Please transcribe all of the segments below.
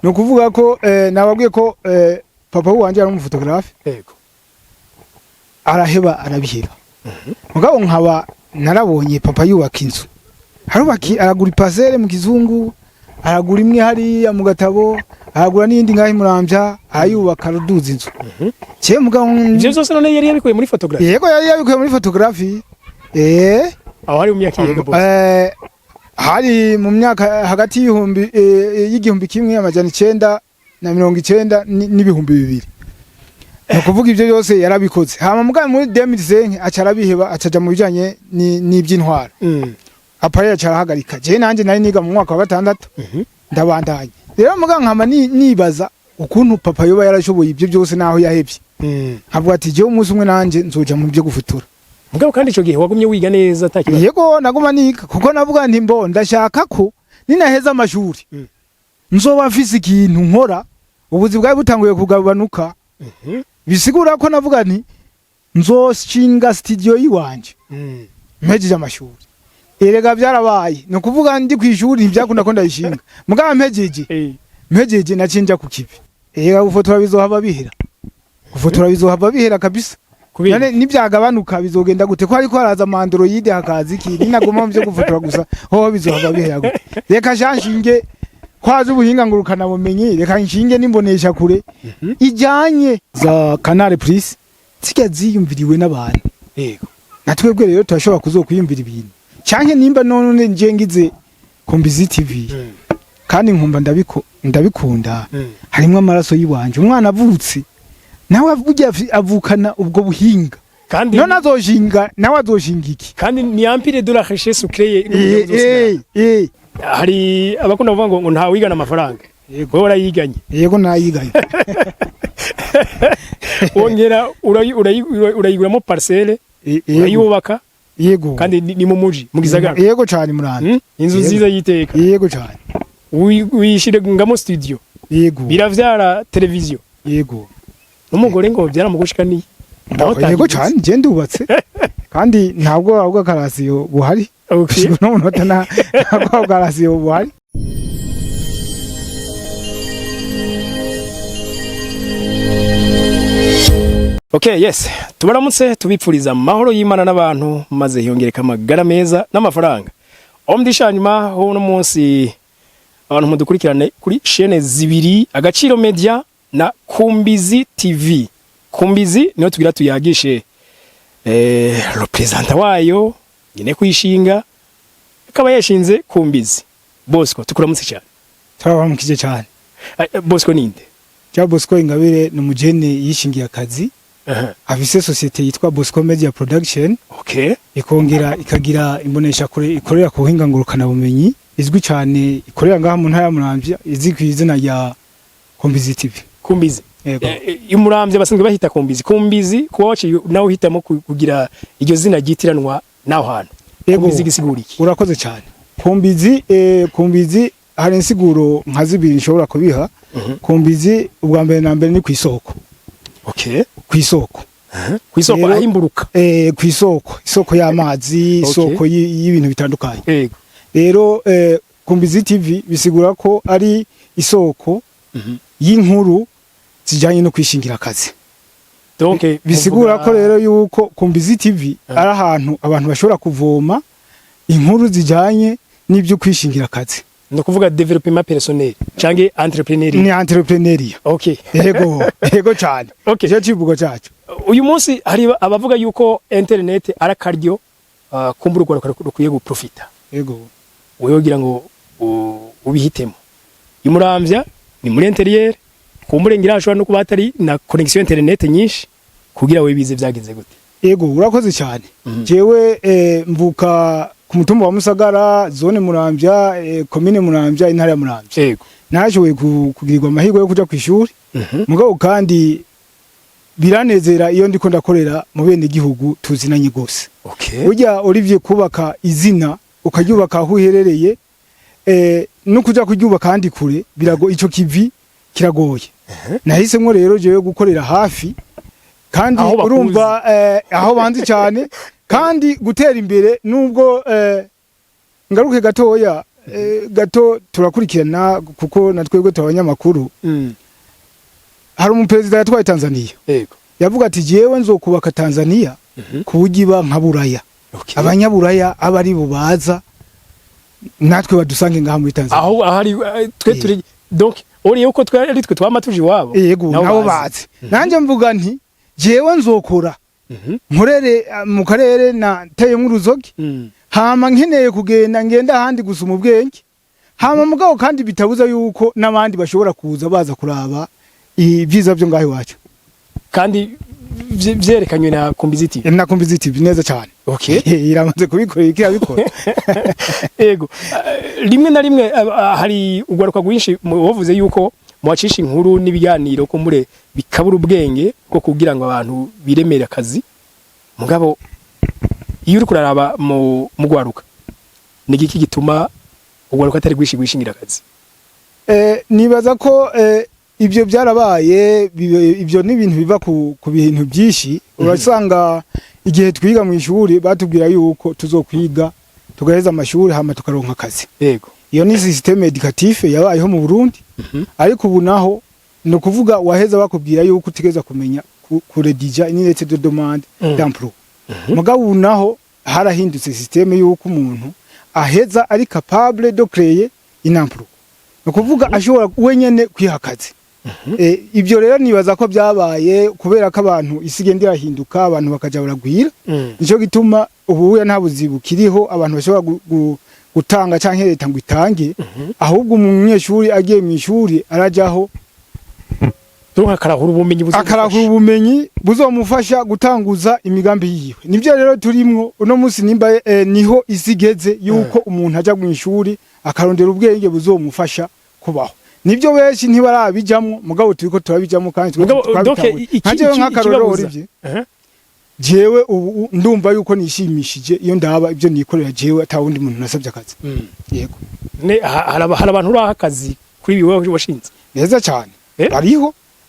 no kuvuga ko nababwiye ko papa wanje ari umufotographe yego araheba arabiheba mugabo nkaba narabonye papa yubaka inzu harubaki aragura parcelle mu kizungu aragura imwe hari mu gatabo aragura n'indi ngahi Muramvya ayubaka ruduza inzu cye mugabo ivyo zose none yari yabikuye muri photography yego yari yabikuye muri photography aho hari mu myaka yego hari mu myaka hagati y'igihumbi kimwe amajana 990 n'ibihumbi 2000 no kuvuga ivyo byose yarabikoze hama mugabo muri 2005 acarabiheba acaja mu bijanye n'iby'intwara apare yacarahagarika je nanje nari niga mu mwaka wa 6 ndabandanye rero mugabo nkama nibaza ukuntu papa yoba yarashoboye ivyo byose naho yahebye avuga ati je umunsi umwe nanje nzoja mu byo gufutura mugabo kandi ico gihe wagumye wiga neza atakiba yego naguma niga kuko navuga nti mbo ndashaka ko ninaheza amashuri nzoba mfise ikintu nkora ubuzi bwawe butanguye kugabanuka bisigura ko navuga nti nzoshinga studio yiwanje mpejeje amashuri erega byarabaye no kuvuga ndi kwishuri ntibyakunda ko ndayishinga mugabo mpejeje nacinja ku kibi erega gufotora bizohava bihera gufotora bizohava bihera kabisa none nibyagabanuka bizogenda gute ko ariko haraza Android hakaza iki ninagoma mu byo gufotora gusa ho bizohava bihera gute reka shanshinge kwaje ubuhinga ngurukana bumenyi reka nshinge nimbonesha kure ijanye za Canal Plus zikya ziyumviriwe n'abantu yego natwebwe rero turashobora kuzokwiyumvira ibintu cyanke nimba none njengize Kombizi TV kandi nkumva ndabikunda harimo amaraso yiwanje umwana avutse nawe avukana ubwo buhinga kandi none azoshinga nawe azoshinga iki kandi ni ampire de la richesse créée hari abakunda kuvuga ngo nta wigana amafaranga yego urayiganye yego nayiganye wongera urayiguramo parcelle urayubaka yego kandi ni mu muji mu gisagara yego cyane Muramvya inzu nziza yiteka yego cyane wishire ngamo studio yego biravyara televiziyo yego umugore ngo byaramugushikaniye yego cyane je ndubatse kandi ntabwo ahubwo karasiyo buhari no munota ntabwo karasiyo buhari Okay, yes. Tubaramutse tubipfuriza amahoro y'Imana n'abantu maze hiyongereka amagara meza n'amafaranga. Omdishanyuma ho no munsi abantu mudukurikirane kuri chaîne zibiri Agaciro Media na Kombizi TV. Kombizi niyo tugira tuyagishe representa wayo nyine kwishinga akaba yashinze Kombizi. Bosco tukuramutse cyane. Turabaramukije cyane. Bosco ninde? Cya Bosco Ingabire ni umujene yishingiye akazi. Afise societe yitwa Bosco Media Production. Okay. Ikongera ikagira imbonesha kure ikorera ku buhinga ngurukana bumenyi izwi cyane ikorera ngaha mu ntara ya Muramvya izwi ku izina rya Kombizi TV. Kombizi. Yego. Muramvya basanzwe bahita Kombizi. Kombizi kuba waciye nawe uhitamo kugira iryo zina gitiranwa naho hantu. Kombizi gisigura iki? Urakoze cyane. Kombizi hari insiguro nka zibiri nshobora kubiha. Kombizi ubwa mbere na mbere ni kwisoko. Okay. Kwisoko. Kwisoko ahimburuka. Isoko y'amazi, isoko y'ibintu bitandukanye. Yego. Rero Kombizi TV bisigura ko ari isoko y'inkuru zijanye no kwishingira akazi. Donc bisigura ko rero yuko Kombizi TV ari ahantu abantu bashobora kuvoma inkuru zijanye n'ibyo kwishingira akazi. No kuvuga development personnel canke entrepreneuria. Ni entrepreneuria. Okay. Yego cyane. Okay. Je civugo cyacu. Uyu munsi hari abavuga yuko internet arakaryo kumburwa rukwiye guprofita. Yego. Wewe gira ngo ubihitemo. Imuramvya ni muri interieur kumburengira ashobora no kuba atari na connection internet nyinshi kugira we bize byagenze gute. Yego urakoze cyane. Jewe mvuka ku mutumba wa Musagara zone Muramvya commune Muramvya intara ya Muramvya. Yego. Nashoboye kugirirwa amahirwe yo kuja kwishuri. Mugabo kandi biranezera iyo ndiko ndakorera mu bene gihugu tuzinanye gose. Okay. Ujya Olivier kubaka izina ukaryubaka aho uherereye no kuja kuryubaka kandi kure birago ico kivi kiragoye. Nahisemwe rero jewe gukorera hafi kandi urumva aho banzi cyane kandi gutera imbere nubwo ngaruke gatoya gato turakurikirana kuko natwebwe abanyamakuru hari umuperezida yatwaye Tanzania yego yavuga ati jewe nzokubaka Tanzania kubugiba nka Buraya abanyaburaya abari bubaza natwe badusange ngaha muri Tanzania aho hari twe turi donc uri uko twari twe twamatuje iwabo yego nabo bazi nanje mvuga nti jewe nzokora nkorere mu karere na teye nk'uruzogi hama nkeneye kugenda ngenda handi gusuma ubwenge hama mugabo kandi bitabuza yuko nabandi bashobora kuza baza kuraba ibyiza byo ngaho iwacu kandi vyerekanywe na Kombizi TV neza cyane okay iramaze kubikorera ikirabikora yego rimwe na rimwe hari ugwaruka gwinshi wavuze yuko mwacisha inkuru n'ibiganiro ko mure bikabura ubwenge bwo kugira ngo abantu biremere akazi mugabo iyo uri kuraraba mu gwaruka ni giki gituma ugwaruka atari gwishingira akazi nibaza ko ibyo byarabaye ibyo ni ibintu biva ku bintu byinshi urasanga igihe twiga mu ishuri batubwira yuko tuzokwiga tugaheza amashuri hama tukaronka akazi yego iyo ni systeme educative yabayeho mu Burundi ariko ubu naho no kuvuga waheza bakubwira yuko utigeza kumenya kuredija une lettre de demande d'emploi mugabo ubu naho harahindutse systeme yuko umuntu aheza ari capable de créer une emploi no kuvuga ashobora wenyene kwihakazi ibyo rero nibaza ko byabaye kubera ko abantu isigendera hinduka abantu bakaja baragwira nico gituma ubu nta buzibu kiriho abantu bashobora gutanga canke leta ngo itange ahubwo umunyeshuri agiye mu ishuri arajaho akarahura ubumenyi buzomufasha gutanguza imigambi yiwe nibyo rero turimwo uno munsi nimba niho isigeze yuko umuntu aja mu ishuri akarondera ubwenge buzomufasha kubaho nibyo benshi ntibarabijamwo mugabo turiko turabijamwo kandi twabitawe nk'akarorero rivye jewe ubu ndumva yuko nishimishije iyo ndaba ibyo nikorera jewe atawundi muntu nasabye akazi yego hari abantu uraha akazi kuri biwe washinze neza cyane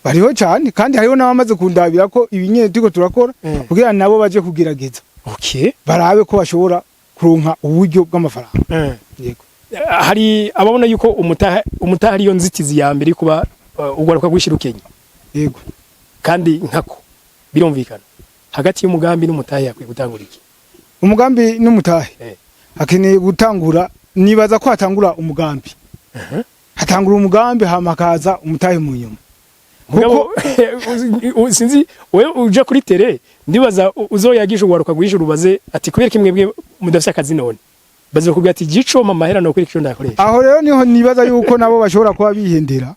bariho cyane kandi hariho n'abamaze kundabira ko ibinyene turiko turakora kugira nabo baje kugerageza okay barabe ko bashobora kuronka uburyo bw'amafaranga yego hari ababona yuko umutaha ariyo nzitizi ya mbere kuba ugwaruka gwishira Kenya yego kandi nkako birumvikana hagati y'umugambi n'umutahe yakwiye gutangura iki umugambi n'umutahe akeneye gutangura nibaza ko hatangura umugambi hatangura umugambi hamakaza umutahe mu nyuma kuko sinzi wewe uje kuri tele ndibaza uzoyagisha ugwaruka gwishira ubaze ati kubera kimwe mudafite akazi none baze kubwira ati gico mama hera no kuri ndakoresha aho rero niho nibaza yuko nabo bashobora kuba bihendera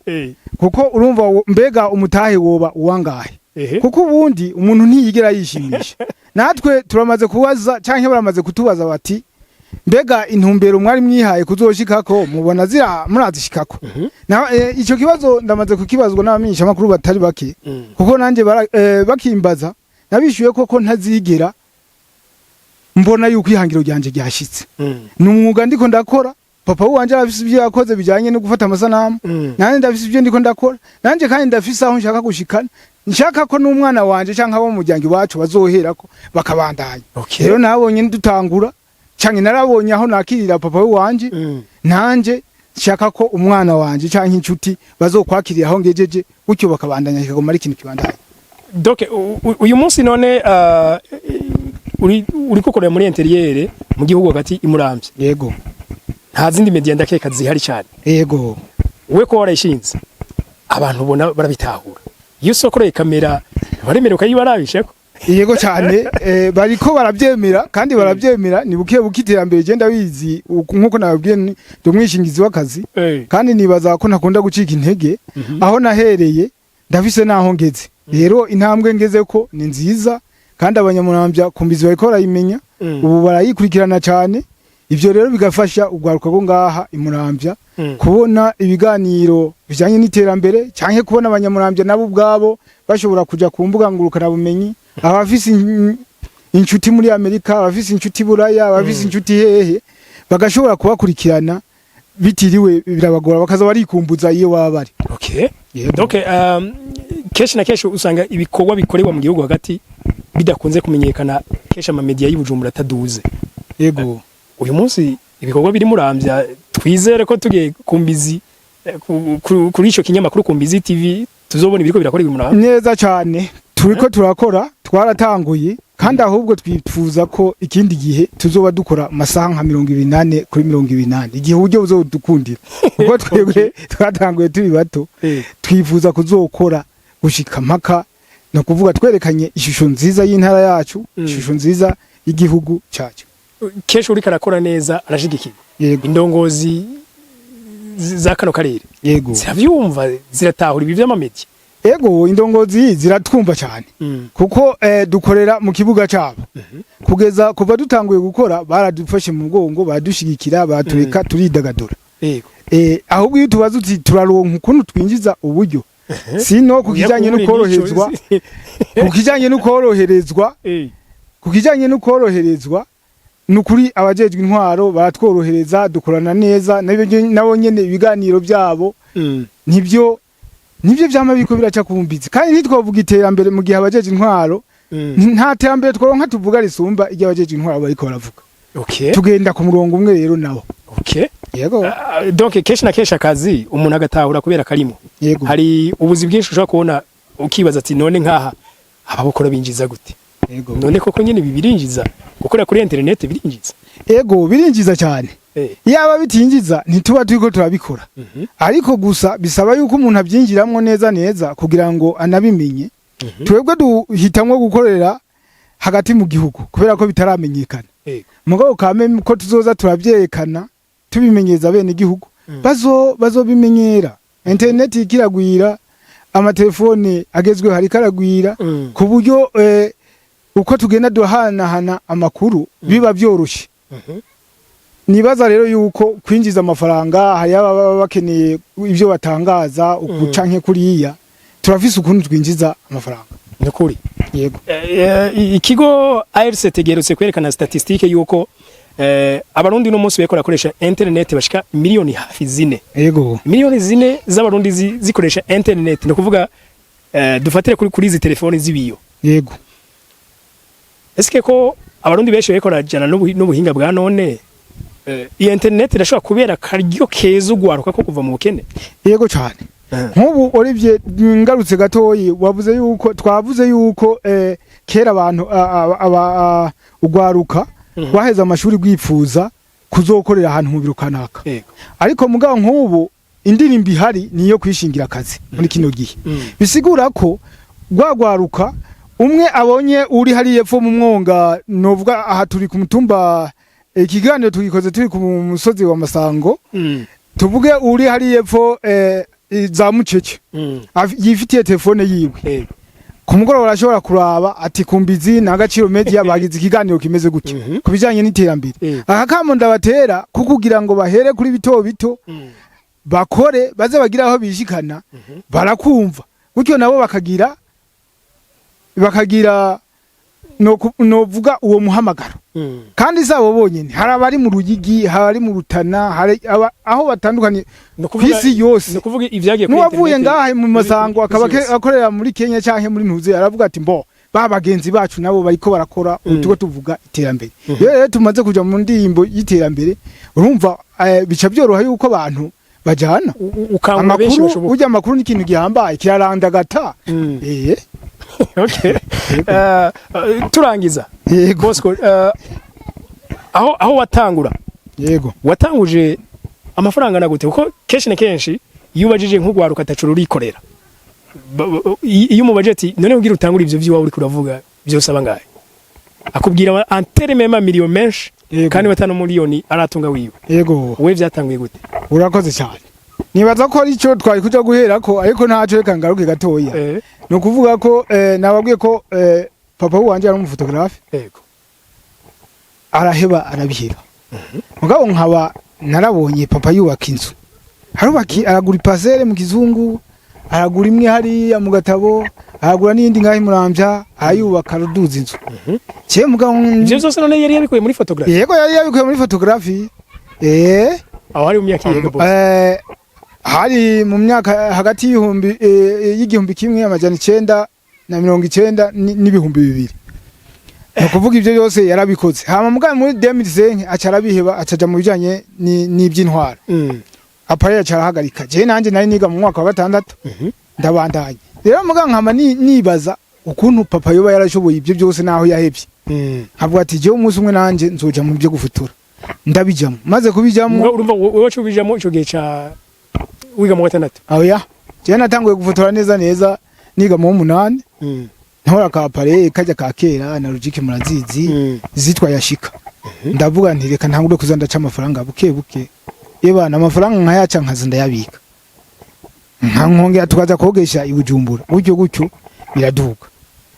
kuko urumva mbega umutahe woba uwangahe kuko ubundi umuntu ntiyigera yishimisha natwe turamaze kubaza canke baramaze kutubaza bati mbega intumbero mwari mwihaye kuzoshikako mubona zira murazishikako na ico kibazo ndamaze kukibazwa n'abamenyesha makuru batari bake kuko nanje bakimbaza nabishuye koko ntazigera mbona yuko ihangiro ryanje ryashitse numwuga ndiko ndakora papa wanje afise ibyo yakoze bijanye no gufata amasanamu nanje ndafise ibyo ndiko ndakora nanje kandi ndafise aho nshaka gushikana nshaka ko n'umwana wanje canke abo mu muryango wacu bazoherako bakabandanya rero nabonye ndutangura canke narabonye aho nakirira papa wanje nanje nshaka ko umwana wanje canke inshuti bazokwakirira aho ngejeje gutyo bakabandanya kigoma ari ikintu kibandanya donc uyu munsi none uri kukorera muri interieur mu gihugu hagati imuramvye yego nta zindi media ndakeka zihari cyane yego we ko warayishinze abantu bona barabitahura iyo sokoreye kamera baremera ukayibarabisheko yego cyane bariko barabyemera kandi barabyemera ni buke bukiterambere genda bizi nkuko nababwiye ndumwishingizi w'akazi kandi nibaza ko nakunda gucika intege aho nahereye ndafise naho ngeze rero intambwe ngeze ko ni nziza kandi abanyamurambya Kombizi bariko barayimenya ubu barayikurikirana cyane ivyo rero bigafasha ugwaruka go ngaha imurambya kubona ibiganiro bijanye n'iterambere canke kubona abanyamurambya nabo ubwabo bashobora kuja ku mbuga ngurukana bumenyi abafise inshuti muri Amerika abafise inshuti Buraya abafise inshuti hehe bagashobora kubakurikirana bitiriwe birabagora bakaza barikumbuza iyo baba bari okay donc keshi na keshi usanga ibikorwa bikorerwa mu gihugu hagati bidakunze kumenyekana kesha ama media y'Ibujumbura ataduze yego uyu munsi ibikorwa biri Muramvya twizere ko tugiye kumbizi kuri ico kinyamakuru kumbizi TV tuzobona ibiriko birakora Muramvya neza cyane turiko turakora twaratanguye kandi ahubwo twifuza ko ikindi gihe tuzoba dukora amasaha nka 28 kuri 28 igihe uburyo buzodukundira kuko twebwe twatanguye turi bato twifuza kuzokora gushika mpaka no kuvuga twerekanye ishusho nziza y'intara yacu ishusho nziza y'igihugu cyacu kesho uri karakora neza arashigikiye yego indongozi za kano karere yego ziravyumva ziratahura ibi vy'amamedi ego indongozi ziratwumva cyane kuko dukorera mu kibuga cyabo kugeza kuva dutanguye gukora baradufashe mu mugongo badushigikira batureka turidagadura yego ahubwo iyo tubaza uti turaronka ukuntu twinjiza uburyo sino kukijanye no koroherezwa kukijanye no koroherezwa kukijanye no koroherezwa nukuri abajejwe intwaro baratworohereza dukorana neza nabo nyene ibiganiro byabo nibyo vyama biko biraca kumbizi kandi nitwovuga iterambere mu gihe abajeje intwaro nta terambere tworonka tuvuga risumba igihe abajeje intwaro bariko baravuga okay tugenda ku murongo umwe rero nabo okay yego donc keshi na kesha akazi umuntu agatahura kubera karimo yego hari ubuzi bwinshi ushobora kubona ukibaza ati none nkaha ababukora binjiza gute yego none koko nyine bibirinjiza gukora kuri internet birinjiza yego birinjiza cyane yaba bitinjiza ntituba turiko turabikora ariko gusa bisaba yuko umuntu abyinjiramo neza kugira ngo anabimenye twebwe duhitamwe gukorera hagati mu gihugu kubera ko bitaramenyekana mugabo kame ko tuzoza turabyerekana tubimenyeza bene igihugu bazobimenyera internet ikiragwira amatelefone agezwe hari karagwira ku buryo uko tugenda duhanahana amakuru biba byoroshye nibaza rero yuko kwinjiza amafaranga hayaba bakeneye ibyo batangaza ukucanke kuriya turafise ukuntu twinjiza amafaranga nakuri yego ikigo ARC tegerutse kwerekana statistique yuko abarundi no munsi bekora koresha internet bashika miliyoni hafi 4 yego miliyoni 4 z'abarundi zikoresha internet no kuvuga dufatire kuri izi telefone zibiyo yego eske ko abarundi beshe bekora jana n'ubuhinga bwa none iyi internet irashobora kubera karyo keza ugwaruka ko kuva mu bukene yego cyane nk'ubu Olivier ngarutse gatoyi wavuze yuko twavuze yuko kera abantu ugwaruka baheza amashuri gwipfuza kuzokorera ahantu mu biro kanaka ariko mugabo nk'ubu indirimbo ihari niyo kwishingira akazi muri kino gihe bisigura ko gwagwaruka umwe abonye uri hari yepfo mu mwonga novuga aha turi ku mutumba ikiganiro tugikoze turi ku musozi wa Masango tuvuge uri hari yepfo za Mucece yifitiye telefone yiwe ku mugoroba arashobora kuraba ati kumbizi na Agaciro Media bagize ikiganiro kimeze gutyo kubijanye n'iterambere akakamo ndabatera kukugira ngo bahere kuri bito bito bakore baze bagira aho bishikana barakumva gutyo nabo bakagira no vuga uwo muhamagaro kandi sabo bonyene hari abari mu Ruyigi hari mu Rutana hari aho batandukanye kwisi yose no kuvuga ivyagiye kuri internet nuwavuye ngaha mu Masango akaba akorera muri Kenya canke muri Ntuze aravuga ati mbo babagenzi bacu nabo bariko barakora utugo tuvuga iterambere rero tumaze kuja mu ndimbo y'iterambere urumva bica byoroha yuko abantu bajana ukangura benshi bashoboka ujya amakuru n'ikintu gihambaye kirarandagata okay turangiza yego Bosco aho watangura yego watanguje amafaranga nagute kuko kenshi na kenshi iyo ubajije nk'ugwaruka atacuro urikorera iyo mu budget none ugira utangura ivyo vyo uri kuravuga byose abangaye akubwira antereme ma million menshi kandi batano miliyoni aratunga wiwe yego we vyatanguye gute urakoze cyane nibaza ko ari cyo twari kuja guhera ko ariko ntaco reka ngaruke gatoya no kuvuga ko nababwiye ko papa wanje ari umufotografe yego araheba arabiheba mugabo nkaba narabonye papa yubaka inzu harubaki aragura ipasere mu kizungu aragura imwe hari mu Gatabo aragura n'indi ngahi Muramvya ayubaka ruduza inzu cye mugabo ivyo zose none yari yabikuye muri photography yego yari yabikuye muri photography aho hari mu myaka yego hari mu myaka hagati y'igihumbi kimwe amajana 990 n'ibihumbi 2000 no kuvuga ivyo byose yarabikoze hama muga muri 2005 acarabiheba acaja mu bijanye n'ivy'intwara apare yacarahagarika je nanje nari niga mu mwaka wa 6 ndabandanye rero muga nkama nibaza ukuntu papa yoba yarashoboye ivyo byose naho yahevye avuga ati je umunsi umwe nanje nzoja mu byo gufutura ndabijamo maze kubijamo urumva wowe cubijamo ico gihe ca wiga mu 6 aho ya je natanguye gufutura neza niga mu 8 ntora ka pare kajya ka kera na logique murazizi zitwa yashika ndavuga nti reka ntangure kuzandaca amafaranga buke yebana amafaranga nkayaca nkazinda yabika nkongera tukaza kogesha ibujumbura gutyo biraduka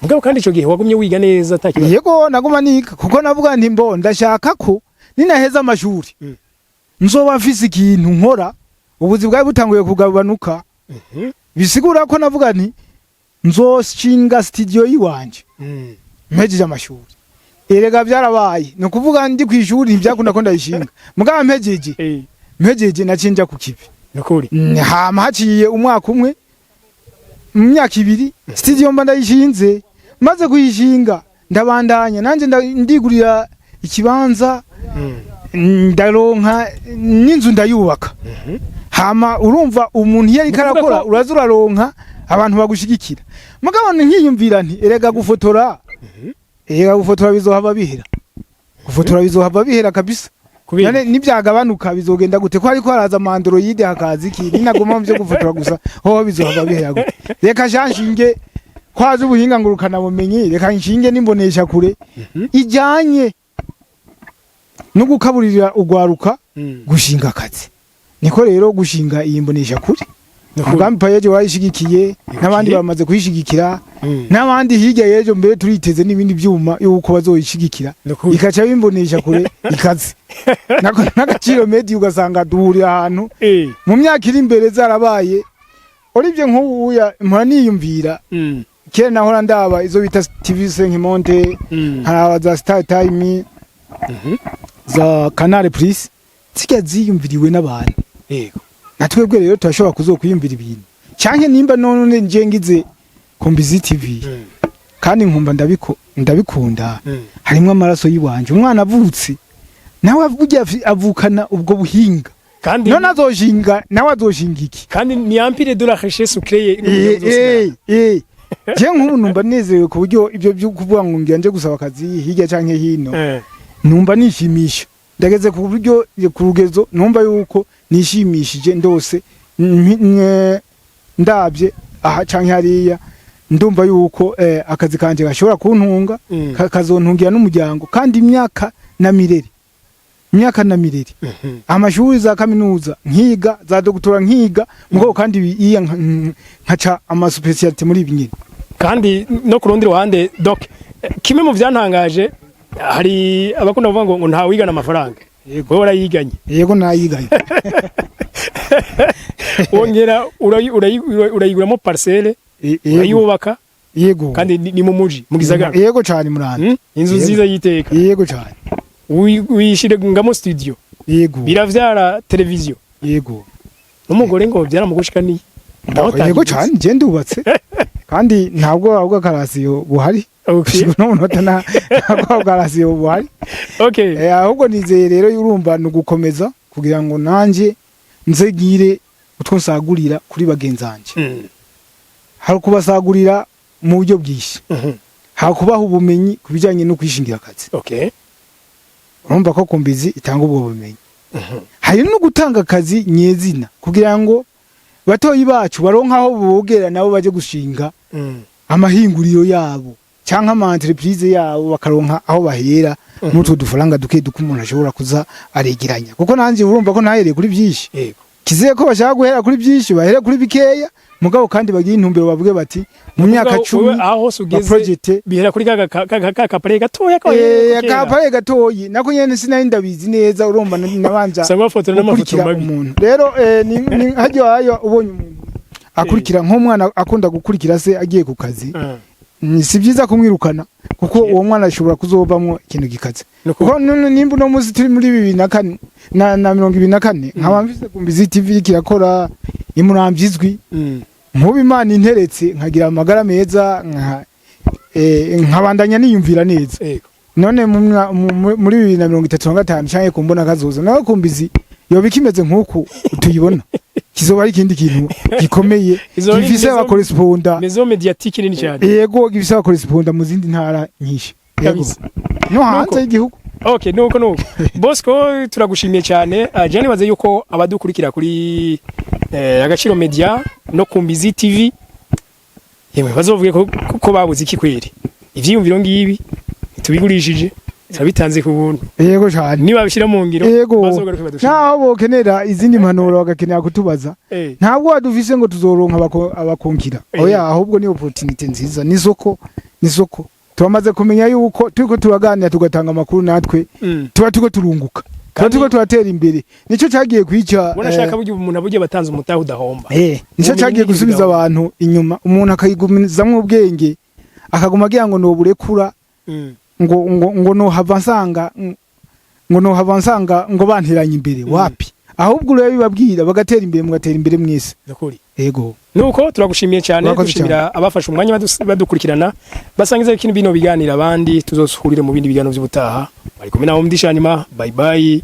mugabo kandi ico gihe wagumye wiga neza atakibazo yego naguma nika kuko navuga nti mbo ndashaka ko ninaheza amashuri nzoba mfise ikintu nkora ubuzi bwawe butanguye kugabanuka bisigura ko navuga nti nzoshinga studio yiwanje mpejeje amashuri erega byarabaye no kuvuga ndi kwishuri ntibyakunda ko ndayishinga mugabo mpejeje nacinja ku kibi nukuri hama haciye umwaka umwe mu myaka 2 studio mba ndayishinze maze kuyishinga ndabandanya nanje ndigurira ikibanza ndaronka n'inzu ndayubaka hama urumva umuntu yari karakora urazuraronka abantu bagushigikira mugabo nkiyumvira nti erega gufotora bizohava bihera kabisa none nibyagabanuka bizogenda gute ko ariko haraza Android hakaza iki ninagoma mu byo gufotora gusa ho bizohava bihera gute reka janshinge kwaza ubuhinga ngurukana bumenyi reka nshinge nimbonesha kure ijanye no gukaburira ugwaruka gushinga akazi niko rero gushinga iyi mbonesha kure umugambi payeje wayishigikiye n'abandi bamaze kuyishigikira n'abandi hirya yejo mbere turiteze n'ibindi byuma yuko bazoyishigikira ikaca bimbonesha kure ikazi n'agaciro media ugasanga duhurira ahantu mu myaka iri imbere zarabaye orivye nk'ubuya mpaniyumvira kera nahora ndaba izo bita TV 5 Monte haraba za Star Time za Canal Plus zikya ziyumviriwe n'abantu yego natwebwe rero turashobora kuzokwiyumvira ibintu canke nimba none njengize Kombizi TV kandi nkumva ndabikunda harimo amaraso yiwanje umwana avutse nawe avuga avukana ubwo buhinga kandi none azoshinga nawe azoshinga iki kandi ni ampire de la richesse créée je nk'ubu numva nezerewe ku buryo ibyo byo kuvuga ngo ngiye gusaba akazi hirya canke hino numva nishimisha ndageze ku buryo ku rugezo numva yuko nishimishije ndose ndabye aha canke hariya ndumva yuko akazi kanje gashobora kuntunga kazontungira n'umuryango kandi imyaka na mireri amashuri za kaminuza nkiga za doctora nkiga mugo kandi iya nkaca ama specialty muri ibinyine kandi no kurundi ruhande doc kimwe mu byantangaje hari abakunda kuvuga ngo nta wigana amafaranga yego urayiganye yego nayiganye wongera urayiguramo parcelle urayubaka yego kandi ni mu muji mu gisagara yego cyane murana inzu nziza yiteka yego cyane wishire ngamo studio yego biravyara televiziyo yego umugore ngo byara mugushikani yego cyane je ndubatse kandi ntabwo ahubwo karasiyo buhari no nota ntabwo karasiyo buhari ahubwo nizeye rero yurumva no gukomeza kugira ngo nanje nzegire utwo nsagurira kuri bagenzanje hari kubasagurira mu buryo bwishi hari kubaha ubumenyi kubijanye no kwishingira akazi urumva ko Kombizi itanga ubwo bumenyi hari no gutanga akazi nyezina kugira ngo batoyi bacu baronka aho bogera nabo baje gushinga amahinguriro yabo cyangwa ama entreprise yabo bakaronka aho bahera n'utwo dufaranga duke umuntu ashobora kuza aregeranya kuko nanje urumva ko nahereye kuri byinshi kizeye ko bashaka guhera kuri byinshi bahere kuri bikeya mugabo kandi bagiye intumbero bavuge bati mu myaka 10 aho hose ugeze bihera kuri kapare gatoya kapare gatoyi nako nyene sinari ndabizi neza urumva nabanja sangwa foto n'amafoto mabi rero ni hajyo ayo ubonye umuntu akurikira nk'umwana akunda gukurikira se agiye ku kazi si byiza kumwirukana kuko uwo mwana ashobora kuzovamwo ikintu gikaze kuko nimba no muzi turi muri 2024 na 2024 nkaba mvise Kombizi TV kirakora imurambyizwi mubi Imana interetse nkagira amagara meza nkabandanya niyumvira neza none muri 2035 canke kumbona kazoza nawe kumbizi yoba ikimeze nkuko tuyibona kizoba ari ikindi kintu gikomeye gifise aba correspondant maison médiatique nini cyane yego gifise aba correspondant mu zindi ntara nyinshi yego no hanze y'igihugu. Okay, nuko Bosco turagushimiye cyane. Je nibaze yuko abadukurikira kuri Agaciro Media no Kumbizi TV yewe bazovuge ko babuze iki kweri ivyiyumviro ngibi tubigurishije turabitanze ku buntu. Yego cyane niba bishira mu ngiro bazogaruka badushimira. Naho bokenera izindi mpanuro bagakenera kutubaza ntabwo wadufise ngo tuzoronka abakonkira oya ahubwo ni opportunity nziza nisoko turamaze kumenya yuko turiko turaganira tugatanga amakuru natwe tuba turiko turunguka turiko turatera imbere nico cagiye kwica bonashaka buryo umuntu aburyo batanze umutaho udahomba nico cagiye gusubiza abantu inyuma umuntu akayigumizamwe ubwenge akaguma agira ngo no burekura ngo no havansanga ngo banteranye imbere wapi ahubwo rero bibabwira bagatera imbere mugatera imbere mwese nakuri yego nuko turagushimiye cyane dushimira abafashe umwanya badukurikirana basangiza ikintu bino biganira abandi tuzosuhurire mu bindi biganiro by'ubutaha bari kumwe nawo mdishanyuma bye bye.